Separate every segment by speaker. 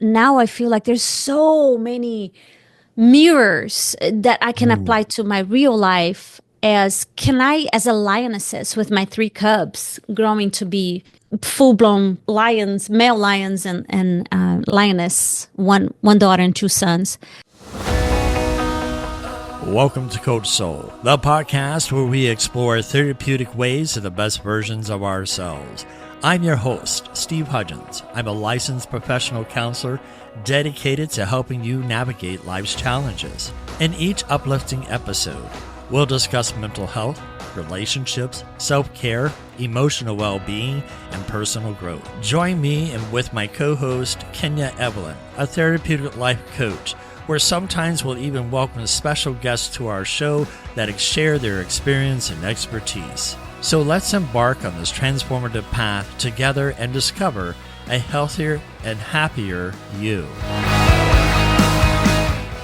Speaker 1: now I feel like there's so many mirrors that I can apply to my real life as a lioness with my three cubs growing to be full-blown lions, male lions and lioness, one daughter and two sons.
Speaker 2: Welcome to Coach Soul, the podcast where we explore therapeutic ways to the best versions of ourselves. I'm your host, Steve Hudgens. I'm a licensed professional counselor dedicated to helping you navigate life's challenges. In each uplifting episode, we'll discuss mental health, relationships, self-care, emotional well-being, and personal growth. Join me and with my co-host, Kenya Evelyn, a therapeutic life coach, where sometimes we'll even welcome special guests to our show that share their experience and expertise. So let's embark on this transformative path together and discover a healthier and happier you.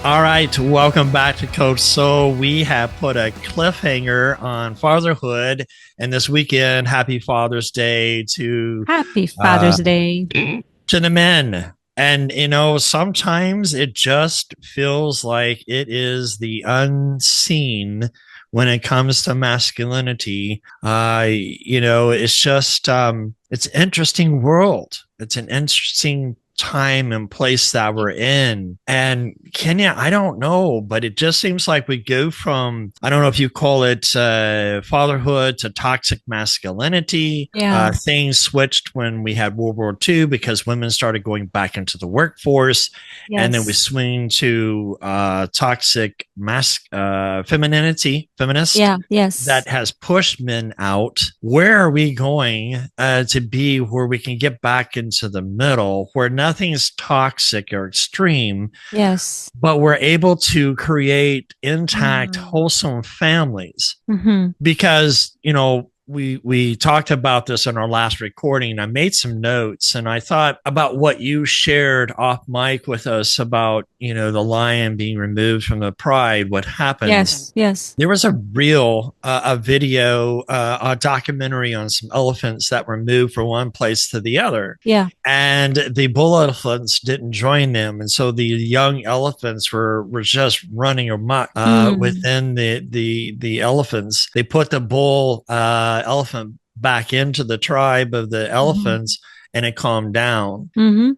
Speaker 2: All right, welcome back to Coach Soul. We have put a cliffhanger on fatherhood, and this weekend, happy Father's Day to
Speaker 1: Happy Father's Day
Speaker 2: to the men. And, you know, sometimes it just feels like it is the unseen when it comes to masculinity. It's just, it's an interesting world. It's an interesting time and place that we're in. And Kenya, I don't know, but it just seems like we go from, I don't know if you call it fatherhood to toxic masculinity.
Speaker 1: Yeah.
Speaker 2: Things switched when we had World War II because women started going back into the workforce.
Speaker 1: Yes.
Speaker 2: And then we swing to toxic femininity, feminist.
Speaker 1: Yeah. Yes.
Speaker 2: That has pushed men out. Where are we going to be where we can get back into the middle, where nothing's toxic or extreme?
Speaker 1: Yes.
Speaker 2: But we're able to create intact, wholesome families.
Speaker 1: Mm-hmm.
Speaker 2: Because, you know, we talked about this in our last recording. I made some notes and I thought about what you shared off mic with us about, you know, the lion being removed from the pride, what happened.
Speaker 1: Yes.
Speaker 2: There was a video, a documentary on some elephants that were moved from one place to the other.
Speaker 1: Yeah.
Speaker 2: And the bull elephants didn't join them. And so the young elephants were just running amok within the elephants. They put the bull elephant back into the tribe of the elephants and it calmed down.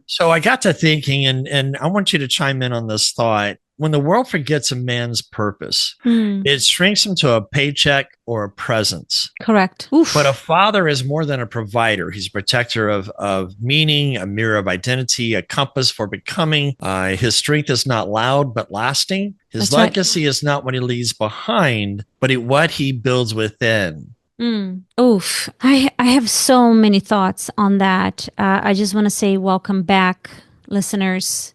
Speaker 2: So I got to thinking, and I want you to chime in on this thought. When the world forgets a man's purpose, it shrinks him to a paycheck or a presence.
Speaker 1: Correct. Oof.
Speaker 2: But a father is more than a provider. He's a protector of meaning, a mirror of identity, a compass for becoming. His strength is not loud, but lasting. His legacy is not what he leaves behind, but what he builds within.
Speaker 1: Oof. I have so many thoughts on that. I just want to say welcome back, listeners.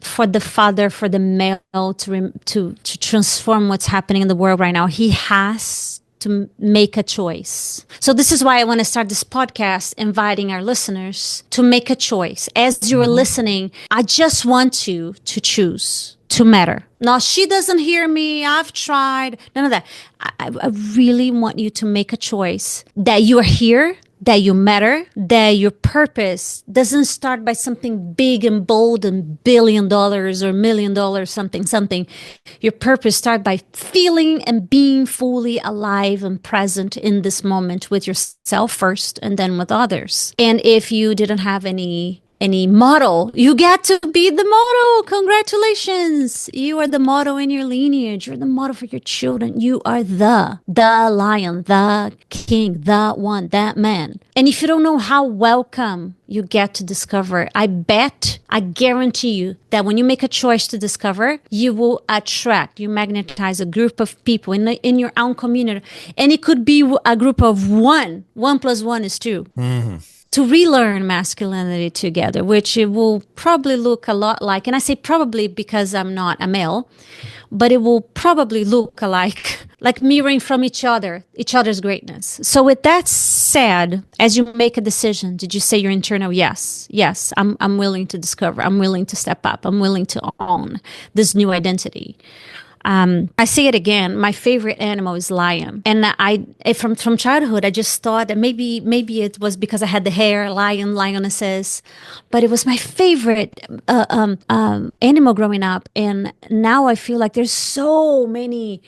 Speaker 1: For the father, for the male to transform what's happening in the world right now, he has to make a choice. So this is why I want to start this podcast, inviting our listeners to make a choice. As you're listening, I just want you to choose to matter. Now, she doesn't hear me. I've tried. None of that. I really want you to make a choice that you are here, that you matter, that your purpose doesn't start by something big and bold and $1 billion or $1 million, something. Your purpose starts by feeling and being fully alive and present in this moment with yourself first and then with others. And if you didn't have any model, you get to be the model. Congratulations. You are the model in your lineage. You're the model for your children. You are the lion, the king, the one, that man. And if you don't know how welcome you get to discover, I guarantee you that when you make a choice to discover, you will you magnetize a group of people in your own community. And it could be a group of one. 1 + 1 is 2. To relearn masculinity together, which it will probably look a lot like, and I say probably because I'm not a male, but it will probably look like mirroring from each other's greatness. So with that said, as you make a decision, did you say your internal yes, I'm willing to discover, I'm willing to step up, I'm willing to own this new identity. I say it again. My favorite animal is lion, and from childhood I just thought that maybe it was because I had the hair, lion, lionesses, but it was my favorite animal growing up, and now I feel like there's so many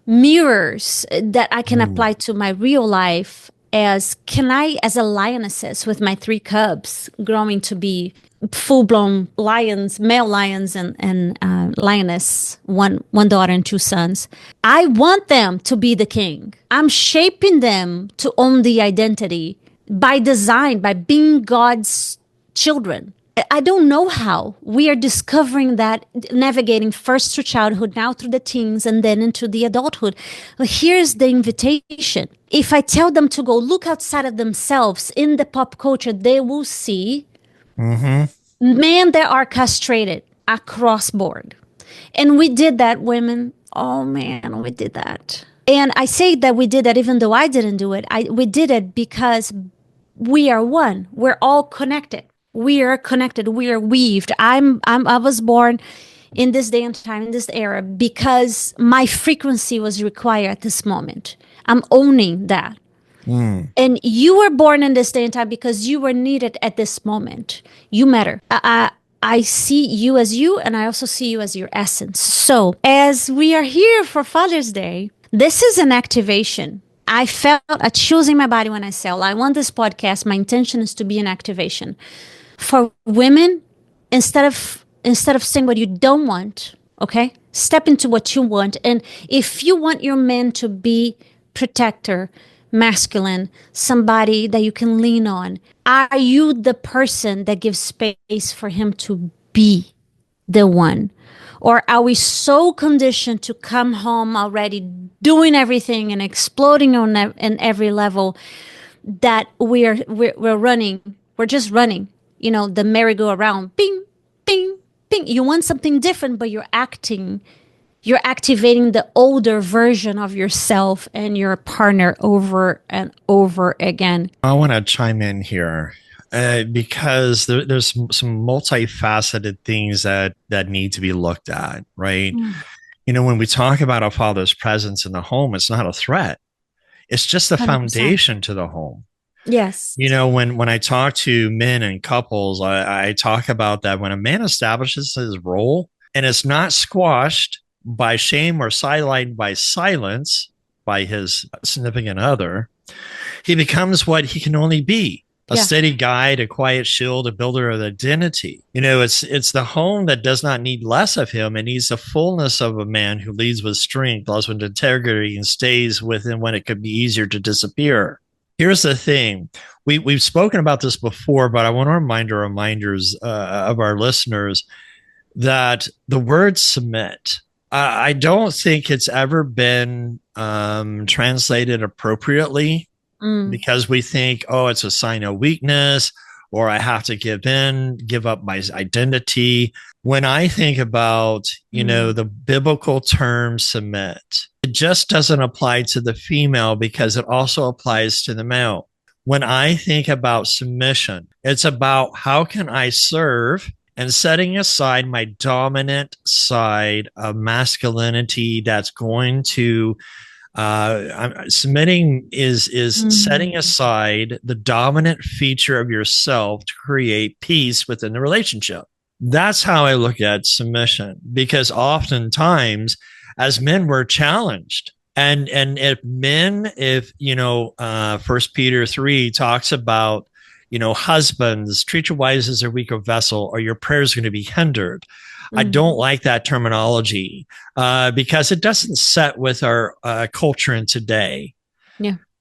Speaker 1: mirrors that I can
Speaker 2: Mm.
Speaker 1: apply to my real life. As a lioness with my three cubs growing to be full blown lions, male lions, and lioness, one daughter and two sons. I want them to be the king. I'm shaping them to own the identity by design, by being God's children. I don't know how. We are discovering that, navigating first through childhood, now through the teens, and then into the adulthood. But here's the invitation. If I tell them to go look outside of themselves in the pop culture, they will see men that are castrated across board. And we did that, women. Oh man, we did that. And I say that we did that even though I didn't do it. We did it because we are one. We're all connected. We are connected. We are weaved. I was born in this day and time, in this era, because my frequency was required at this moment. I'm owning that. And you were born in this day and time because you were needed at this moment. You matter. I see you as you, and I also see you as your essence. So, as we are here for Father's Day, this is an activation. I felt a chills in my body when I said, I want this podcast. My intention is to be an activation for women. Instead of saying what you don't want, okay, step into what you want. And if you want your man to be protector, masculine, somebody that you can lean on, are you the person that gives space for him to be the one? Or are we so conditioned to come home already doing everything and exploding in every level that we're running? We're just running, the merry-go-round, bing, bing, bing. You want something different, but you're activating the older version of yourself and your partner over and over again.
Speaker 2: I want to chime in here because there's some multifaceted things that need to be looked at, right? When we talk about a father's presence in the home, it's not a threat. It's just the
Speaker 1: 100%.
Speaker 2: foundation to the home.
Speaker 1: Yes.
Speaker 2: When I talk to men and couples, I talk about that when a man establishes his role and it's not squashed by shame or sidelined by silence by his significant other, he becomes what he can only be. A steady guide, a quiet shield, a builder of identity. It's the home that does not need less of him. It needs the fullness of a man who leads with strength, loves with integrity, and stays with him when it could be easier to disappear. Here's the thing. We've spoken about this before, but I want to remind our reminders of our listeners that the word submit, I don't think it's ever been translated appropriately because we think, it's a sign of weakness, or I have to give up my identity. When I think about, the biblical term submit, it just doesn't apply to the female because it also applies to the male. When I think about submission, it's about how can I serve and setting aside my dominant side of masculinity that's going to submitting is setting aside the dominant feature of yourself to create peace within the relationship. That's how I look at submission, because oftentimes as men we're challenged. And if First Peter 3 talks about, husbands, treat your wives as a weaker vessel or your prayer is going to be hindered. I don't like that terminology because it doesn't set with our culture in today,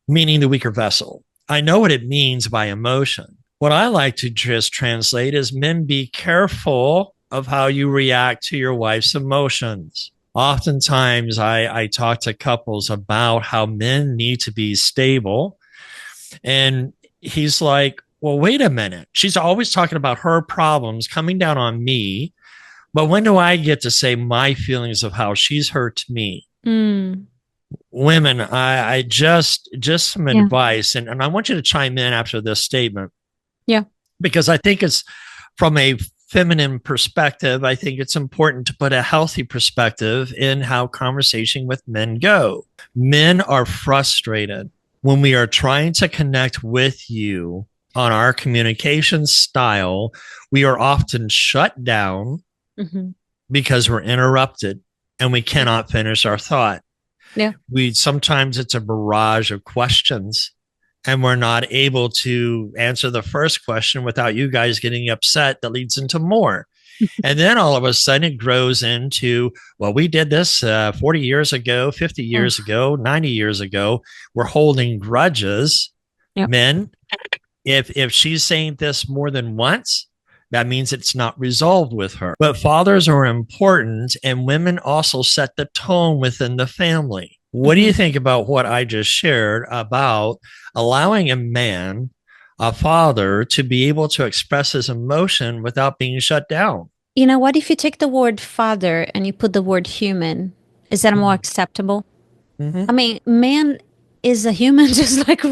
Speaker 2: meaning the weaker vessel. I know what it means by emotion. What I like to just translate is men, be careful of how you react to your wife's emotions. Oftentimes, I talk to couples about how men need to be stable. And he's like, well, wait a minute. She's always talking about her problems coming down on me. But when do I get to say my feelings of how she's hurt me? Women, I just some advice. And I want you to chime in after this statement.
Speaker 1: Yeah.
Speaker 2: Because I think it's from a feminine perspective, I think it's important to put a healthy perspective in how conversation with men go. Men are frustrated when we are trying to connect with you on our communication style. We are often shut down because we're interrupted and we cannot finish our thought.
Speaker 1: Yeah.
Speaker 2: Sometimes it's a barrage of questions and we're not able to answer the first question without you guys getting upset. That leads into more. And then all of a sudden it grows into, well, we did this 40 years ago, 50 years ago, 90 years ago. We're holding grudges.
Speaker 1: Yep.
Speaker 2: Men, if she's saying this more than once, that means it's not resolved with her. But fathers are important, and women also set the tone within the family. What do you think about what I just shared about allowing a man, a father, to be able to express his emotion without being shut down?
Speaker 1: You know what? If you take the word father and you put the word human, is that more acceptable? I mean, man is a human just like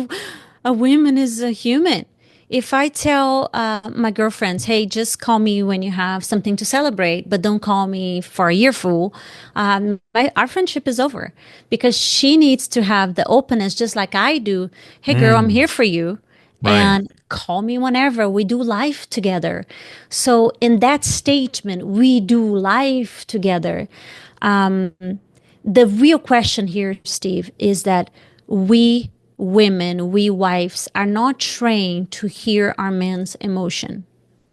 Speaker 1: a woman is a human. If I tell my girlfriends, hey, just call me when you have something to celebrate, but don't call me for a yearful, our friendship is over because she needs to have the openness just like I do. Hey, girl, I'm here for you.
Speaker 2: Right.
Speaker 1: And call me whenever. We do life together. So in that statement, we do life together. The real question here, Steve, is that we women, we wives, are not trained to hear our men's emotion.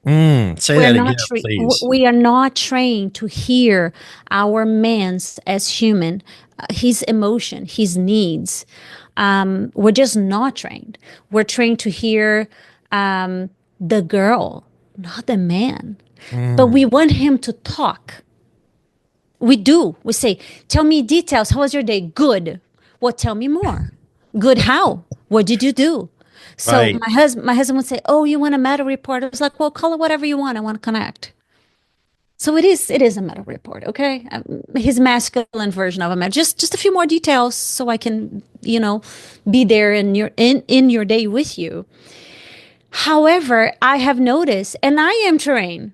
Speaker 2: Say that again, please.
Speaker 1: We are not trained to hear our man's as human, his emotion, his needs. We're just not trained. We're trained to hear the girl, not the man. But we want him to talk. We do. We say, tell me details. How was your day? Good. Well, tell me more. Good how? What did you do? So
Speaker 2: Right.
Speaker 1: my husband would say, oh, you want a meta report? I was like, well, call it whatever you want. I want to connect. So it is a meta report, okay? His masculine version of a meta. Just a few more details so I can, be there in your day with you. However, I have noticed, and I am trained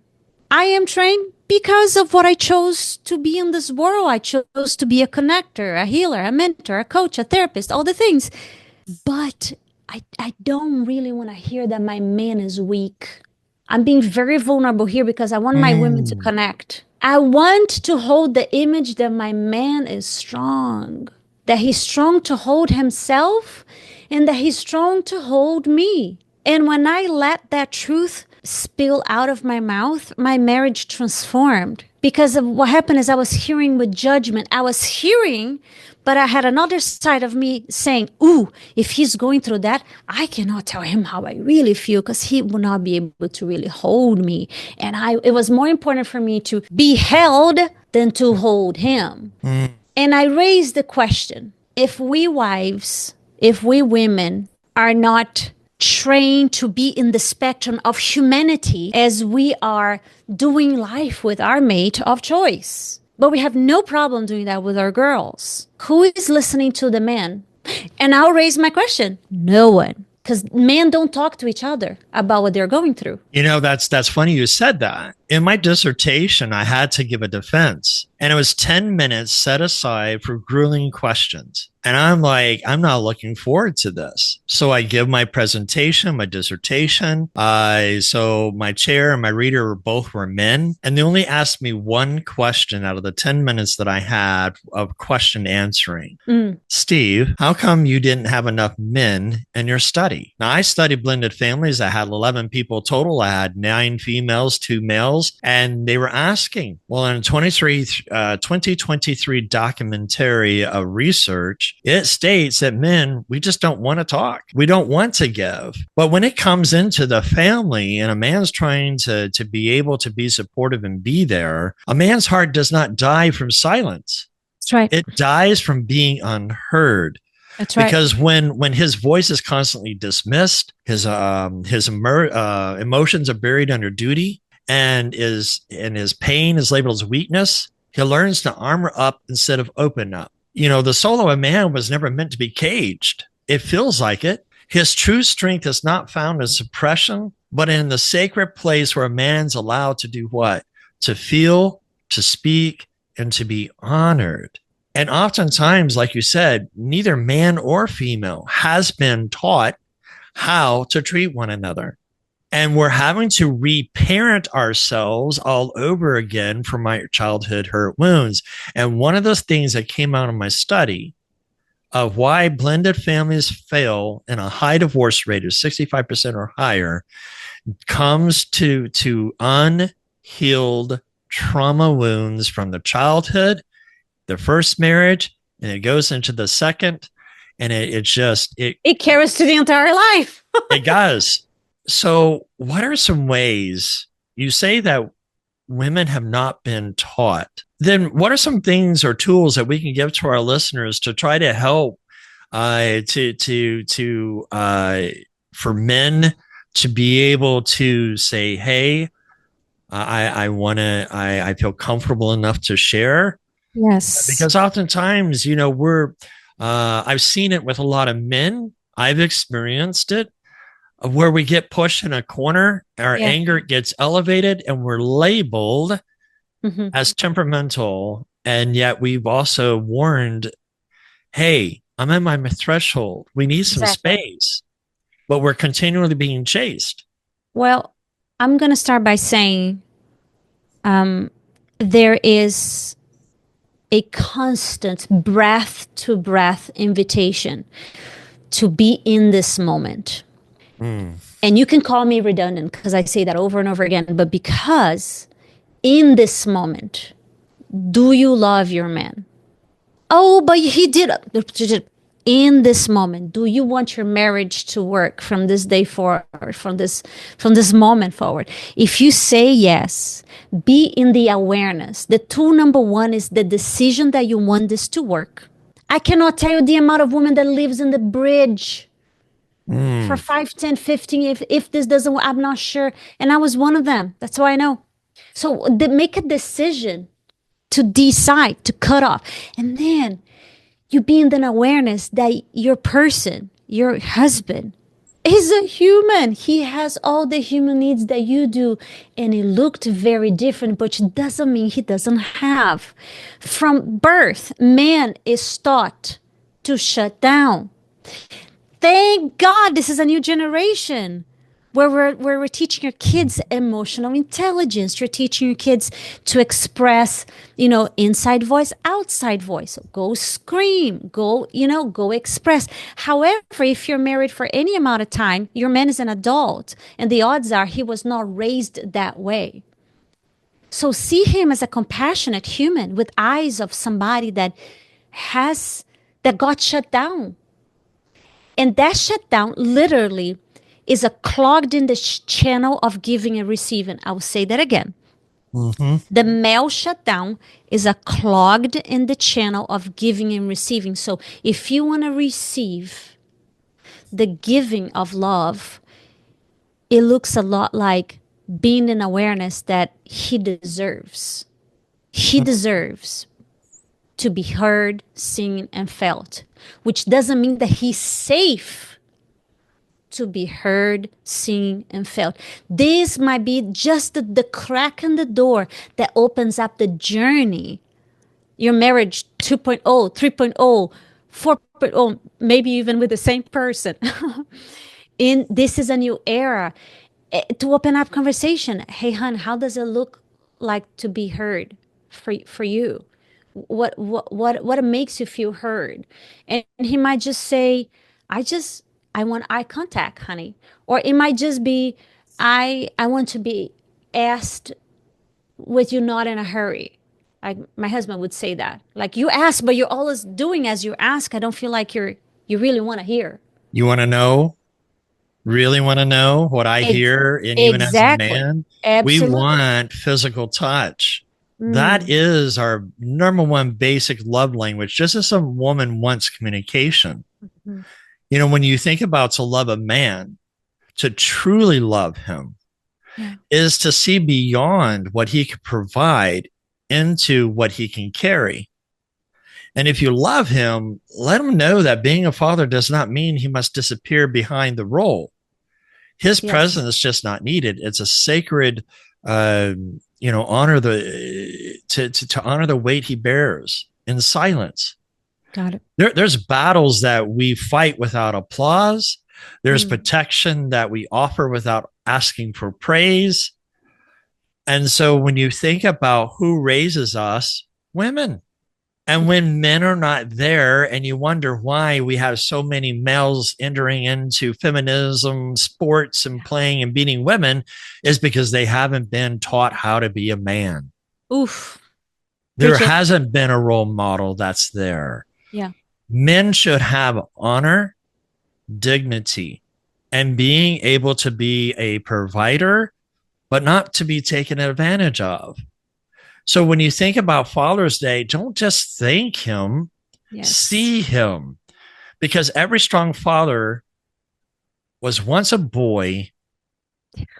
Speaker 1: because of what I chose to be in this world. I chose to be a connector, a healer, a mentor, a coach, a therapist, all the things. But I don't really want to hear that my man is weak. I'm being very vulnerable here because I want my women to connect. I want to hold the image that my man is strong, that he's strong to hold himself and that he's strong to hold me. And when I let that truth spill out of my mouth, my marriage transformed. Because of what happened is I was hearing with judgment. I was hearing, but I had another side of me saying, ooh, if he's going through that, I cannot tell him how I really feel because he will not be able to really hold me. And it was more important for me to be held than to hold him. And I raised the question, if we wives, if we women are not trained to be in the spectrum of humanity as we are doing life with our mate of choice. But we have no problem doing that with our girls. Who is listening to the man? And I'll raise my question. No one. Because men don't talk to each other about what they're going through.
Speaker 2: That's funny you said that. In my dissertation, I had to give a defense, and it was 10 minutes set aside for grueling questions. And I'm like, I'm not looking forward to this. So I give my presentation, my dissertation. So my chair and my reader both were men. And they only asked me one question out of the 10 minutes that I had of question answering. Steve, how come you didn't have enough men in your study? Now, I studied blended families. I had 11 people total. I had 9 females, 2 males. And they were asking, well, in a 2023 documentary of research, it states that men, we just don't want to talk. We don't want to give. But when it comes into the family and a man's trying to be able to be supportive and be there, a man's heart does not die from silence.
Speaker 1: That's right.
Speaker 2: It dies from being unheard.
Speaker 1: That's right.
Speaker 2: Because when his voice is constantly dismissed, his emotions are buried under duty, and his pain is labeled as weakness, he learns to armor up instead of open up. The soul of a man was never meant to be caged. It feels like it. His true strength is not found in suppression, but in the sacred place where a man's allowed to do what? To feel, to speak, and to be honored. And oftentimes, like you said, neither man or female has been taught how to treat one another. And we're having to reparent ourselves all over again from my childhood hurt wounds. And one of those things that came out of my study of why blended families fail in a high divorce rate of 65% or higher comes to unhealed trauma wounds from the childhood, the first marriage, and it goes into the second, and
Speaker 1: it carries to the entire life.
Speaker 2: it does. So what are some ways you say that women have not been taught? Then what are some things or tools that we can give to our listeners to try to help for men to be able to say, hey, I feel comfortable enough to share.
Speaker 1: Yes.
Speaker 2: Because oftentimes, I've seen it with a lot of men. I've experienced it where we get pushed in a corner, our anger gets elevated, and we're labeled as temperamental. And yet we've also warned, hey, I'm at my threshold. We need some space, but we're continually being chased.
Speaker 1: Well, I'm going to start by saying there is a constant breath to breath invitation to be in this moment. And you can call me redundant because I say that over and over again, but because in this moment, do you love your man? Oh, but he did. In this moment, do you want your marriage to work from this day forward, from this moment forward? If you say yes, be in the awareness. The tool number one is the decision that you want this to work. I cannot tell you the amount of women that lives in the bridge for 5, 10, 15. If this doesn't work, I'm not sure. And I was one of them. That's why I know. So make a decision to decide, to cut off. And then you be in the awareness that your person, your husband, is a human. He has all the human needs that you do. And it looked very different, but it doesn't mean he doesn't have. From birth, man is taught to shut down. Thank God this is a new generation where we're teaching your kids emotional intelligence. You're teaching your kids to express, inside voice, outside voice. So go scream, go express. However, if you're married for any amount of time, your man is an adult, and the odds are he was not raised that way. So see him as a compassionate human with eyes of somebody that got shut down. And that shutdown literally is a clogged in the channel of giving and receiving. I will say that again. The male shutdown is a clogged in the channel of giving and receiving. So if you want to receive the giving of love, it looks a lot like being in awareness that he deserves. He deserves to be heard, seen, and felt, which doesn't mean that he's safe to be heard, seen, and felt. This might be just the crack in the door that opens up the journey. Your marriage 2.0, 3.0, 4.0, maybe even with the same person. This is a new era. To open up conversation. Hey, hon, how does it look like to be heard for you? What makes you feel heard? And he might just say, I want eye contact, honey. Or it might just be, I want to be asked with you not in a hurry. Like my husband would say that. Like, you ask, but you're always doing as you ask. I don't feel like you really want to hear.
Speaker 2: You want to know? Really want to know what I hear? And even as a man, we want physical touch. That is our number one basic love language, just as a woman wants communication. When you think about to love a man, to truly love him, is to see beyond what he can provide into what he can carry. And if you love him, let him know that being a father does not mean he must disappear behind the role. His presence
Speaker 1: Yes.
Speaker 2: is just not needed. It's a sacred, uh, honor to honor the weight he bears in silence.
Speaker 1: Got it.
Speaker 2: There's battles that we fight without applause. There's
Speaker 1: Mm.
Speaker 2: protection that we offer without asking for praise. And so when you think about who raises us, women. And when men are not there, and you wonder why we have so many males entering into feminism, sports, and playing and beating women, is because they haven't been taught how to be a man.
Speaker 1: Oof.
Speaker 2: There
Speaker 1: Preach it.
Speaker 2: hasn't been a role model that's there.
Speaker 1: Yeah.
Speaker 2: Men should have honor, dignity, and being able to be a provider, but not to be taken advantage of. So when you think about Father's Day, don't just thank him,
Speaker 1: Yes.
Speaker 2: see him. Because every strong father was once a boy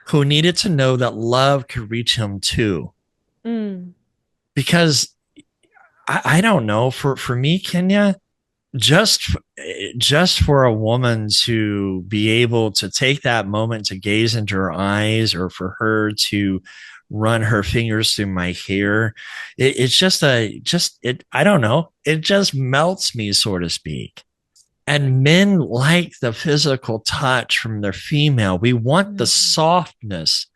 Speaker 2: who needed to know that love could reach him too.
Speaker 1: Mm.
Speaker 2: Because I don't know, for me, Kenya, just just for a woman to be able to take that moment to gaze into her eyes, or for her to run her fingers through my hair, it's just I don't know, it just melts me, so to speak. And men like the physical touch from their female. We want the
Speaker 1: Mm.
Speaker 2: softness,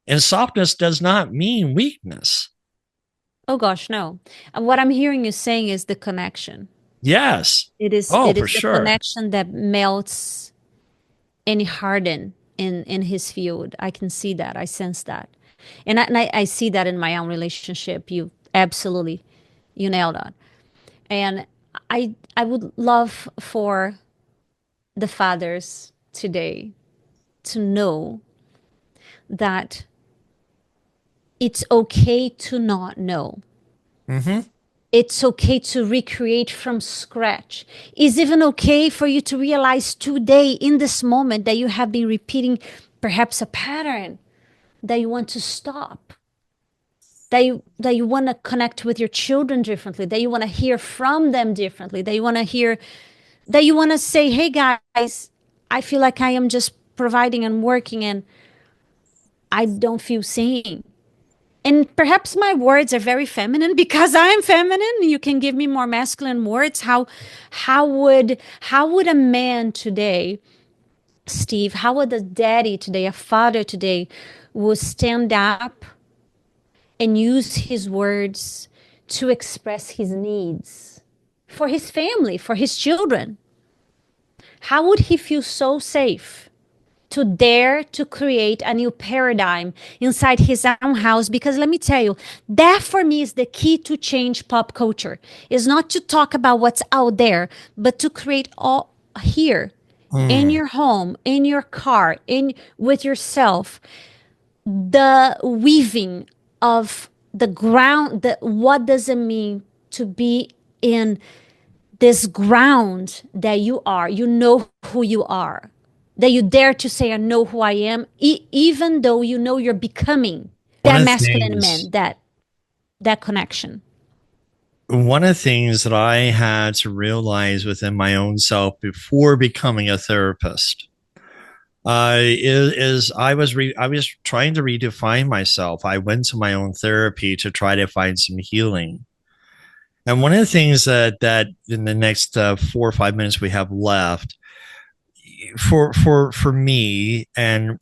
Speaker 2: and softness does not mean weakness.
Speaker 1: Oh gosh, no. And what I'm hearing you saying is the connection.
Speaker 2: Yes.
Speaker 1: It is
Speaker 2: Oh,
Speaker 1: it
Speaker 2: for
Speaker 1: is the
Speaker 2: sure.
Speaker 1: connection that melts any harden in his field. I can see that. I sense that. And I see that in my own relationship. You nailed it. And I would love for the fathers today to know that it's okay to not know.
Speaker 2: Mm-hmm.
Speaker 1: It's okay to recreate from scratch. It's even okay for you to realize today, in this moment, that you have been repeating perhaps a pattern that you want to stop, that you want to connect with your children differently, that you want to hear from them differently, that you want to say, hey guys, I feel like I am just providing and working and I don't feel seen. And perhaps my words are very feminine because I am feminine. You can give me more masculine words. How would a man today, Steve, how would a daddy today, a father today, would stand up and use his words to express his needs for his family, for his children? How would he feel so safe to dare to create a new paradigm inside his own house? Because let me tell you, that for me is the key to change pop culture. Is not to talk about what's out there, but to create all here in
Speaker 2: Mm.
Speaker 1: your home, in your car, in with yourself, the weaving of the ground, the what does it mean to be in this ground that you know who you are, that you dare to say, I know who I am, even though you know you're becoming
Speaker 2: One
Speaker 1: that
Speaker 2: of the
Speaker 1: masculine
Speaker 2: things
Speaker 1: man, that connection.
Speaker 2: One of the things that I had to realize within my own self before becoming a therapist is I was trying to redefine myself. I went to my own therapy to try to find some healing. And one of the things that in the next 4 or 5 minutes we have left, for me, and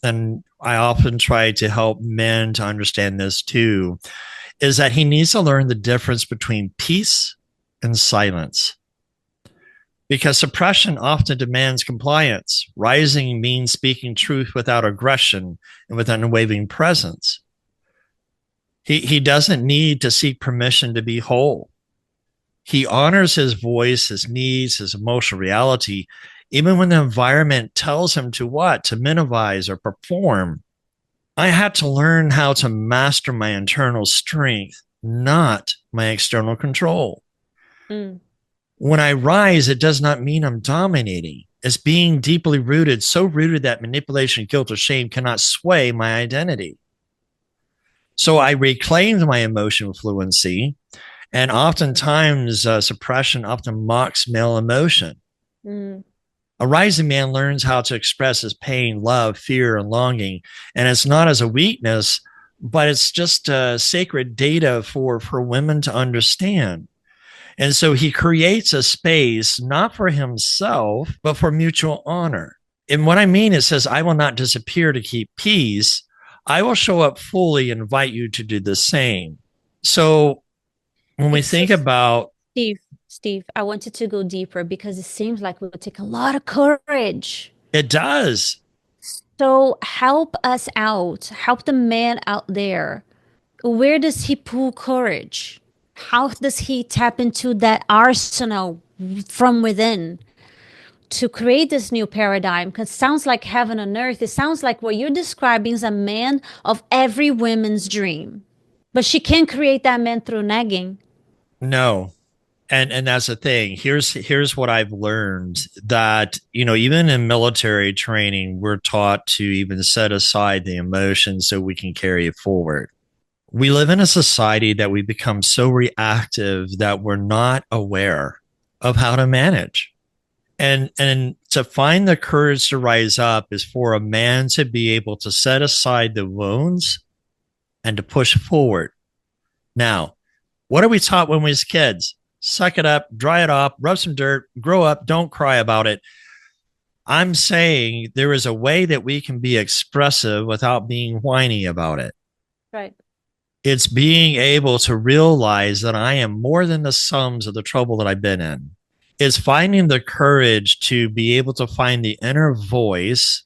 Speaker 2: I often try to help men to understand this too, is that he needs to learn the difference between peace and silence. Because suppression often demands compliance. Rising means speaking truth without aggression and with unwavering presence. He doesn't need to seek permission to be whole. He honors his voice, his needs, his emotional reality, even when the environment tells him to what? To minimize or perform. I had to learn how to master my internal strength, not my external control.
Speaker 1: Mm.
Speaker 2: When I rise, it does not mean I'm dominating. It's being deeply rooted, so rooted that manipulation, guilt, or shame cannot sway my identity. So I reclaimed my emotional fluency, and oftentimes suppression often mocks male emotion.
Speaker 1: Mm.
Speaker 2: A rising man learns how to express his pain, love, fear, and longing. And it's not as a weakness, but it's just sacred data for women to understand. And so he creates a space, not for himself, but for mutual honor. And what I mean, it says, I will not disappear to keep peace. I will show up fully and invite you to do the same. So when we think about
Speaker 1: Steve, I wanted to go deeper because it seems like it would take a lot of courage.
Speaker 2: it does.
Speaker 1: So help us out, help the man out there. Where does he pull courage? How does he tap into that arsenal from within to create this new paradigm? Because it sounds like heaven on earth. It sounds like what you're describing is a man of every woman's dream. But she can't create that man through nagging.
Speaker 2: No. And that's the thing. Here's what I've learned, that, even in military training, we're taught to even set aside the emotions so we can carry it forward. We live in a society that we become so reactive that we're not aware of how to manage. And to find the courage to rise up is for a man to be able to set aside the wounds and to push forward. Now, what are we taught when we was kids? Suck it up, dry it off, rub some dirt, grow up, don't cry about it. I'm saying there is a way that we can be expressive without being whiny about it.
Speaker 1: Right.
Speaker 2: It's being able to realize that I am more than the sums of the trouble that I've been in. It's finding the courage to be able to find the inner voice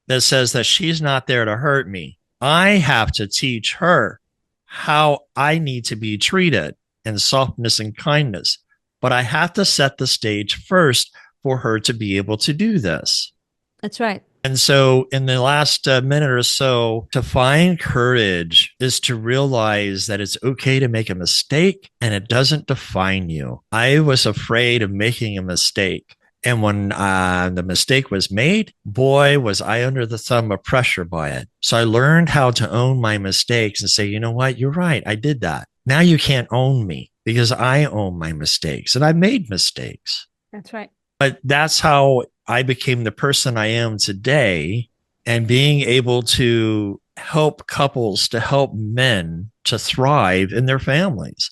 Speaker 2: that says that she's not there to hurt me. I have to teach her how I need to be treated in softness and kindness. But I have to set the stage first for her to be able to do this.
Speaker 1: That's right.
Speaker 2: And so in the last minute or so, to find courage is to realize that it's okay to make a mistake and it doesn't define you. I was afraid of making a mistake. And when the mistake was made, boy, was I under the thumb of pressure by it. So I learned how to own my mistakes and say, you know what? You're right. I did that. Now you can't own me because I own my mistakes and I made mistakes.
Speaker 1: That's right.
Speaker 2: But that's how I became the person I am today, and being able to help couples, to help men to thrive in their families.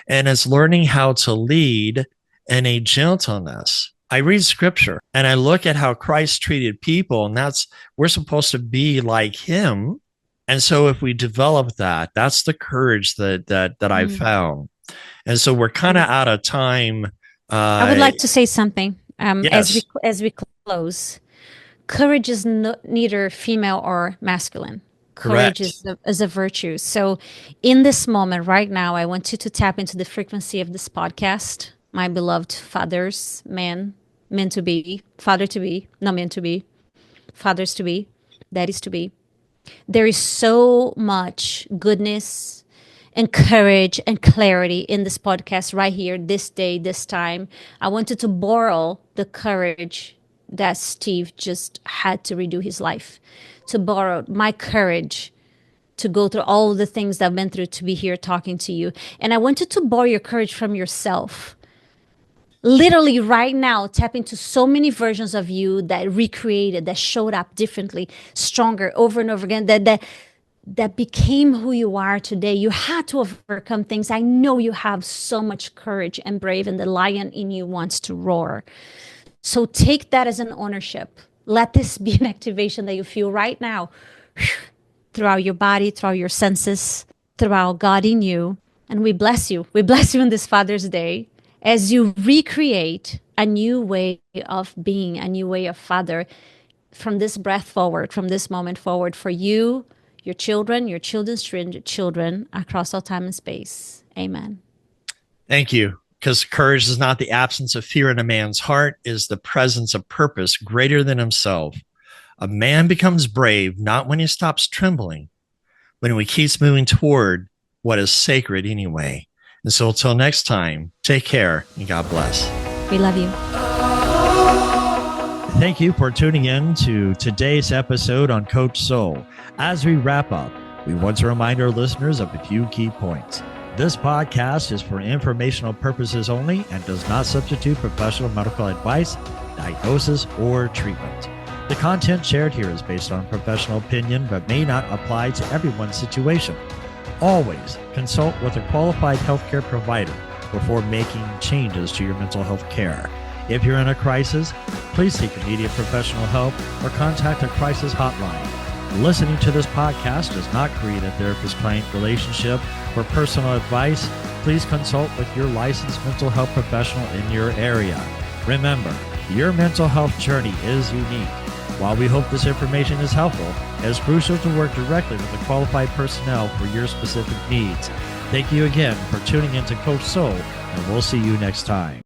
Speaker 2: And it's learning how to lead in a gentleness. I read scripture and I look at how Christ treated people, and we're supposed to be like him. And so if we develop that, that's the courage that I've found. And so we're kind of out of time.
Speaker 1: I would like to say something
Speaker 2: Yes.
Speaker 1: as we close. Courage is neither female or masculine. Courage is a virtue. So in this moment right now, I want you to tap into the frequency of this podcast. My beloved fathers, men to be, father to be, not men to be, fathers to be, daddies to be. There is so much goodness and courage and clarity in this podcast right here, this day, this time. I wanted to borrow the courage that Steve just had to redo his life, to borrow my courage to go through all the things that I've been through to be here talking to you. And I wanted to borrow your courage from yourself. Literally right now, tap into so many versions of you that recreated, that showed up differently, stronger over and over again, that became who you are today. You had to overcome things. I know you have so much courage and brave, and the lion in you wants to roar. So take that as an ownership. Let this be an activation that you feel right now throughout your body, throughout your senses, throughout God in you. And we bless you. We bless you on this Father's Day as you recreate a new way of being, a new way of father from this breath forward, from this moment forward for you, your children, your children's children across all time and space. Amen.
Speaker 2: Thank you. Because courage is not the absence of fear in a man's heart, it is the presence of purpose greater than himself. A man becomes brave not when he stops trembling, but when he keeps moving toward what is sacred anyway. And so until next time, take care and God bless.
Speaker 1: We love you.
Speaker 2: Thank you for tuning in to today's episode on Coach Soul. As we wrap up, we want to remind our listeners of a few key points. This podcast is for informational purposes only and does not substitute professional medical advice. diagnosis, or treatment. The content shared here is based on professional opinion but may not apply to everyone's situation. Always consult with a qualified healthcare provider before making changes to your mental health care. If you're in a crisis, please seek immediate professional help or contact a crisis hotline. Listening to this podcast does not create a therapist-client relationship. For personal advice, please consult with your licensed mental health professional in your area. Remember, your mental health journey is unique. While we hope this information is helpful, it is crucial to work directly with the qualified personnel for your specific needs. Thank you again for tuning in to Coach Soul, and we'll see you next time.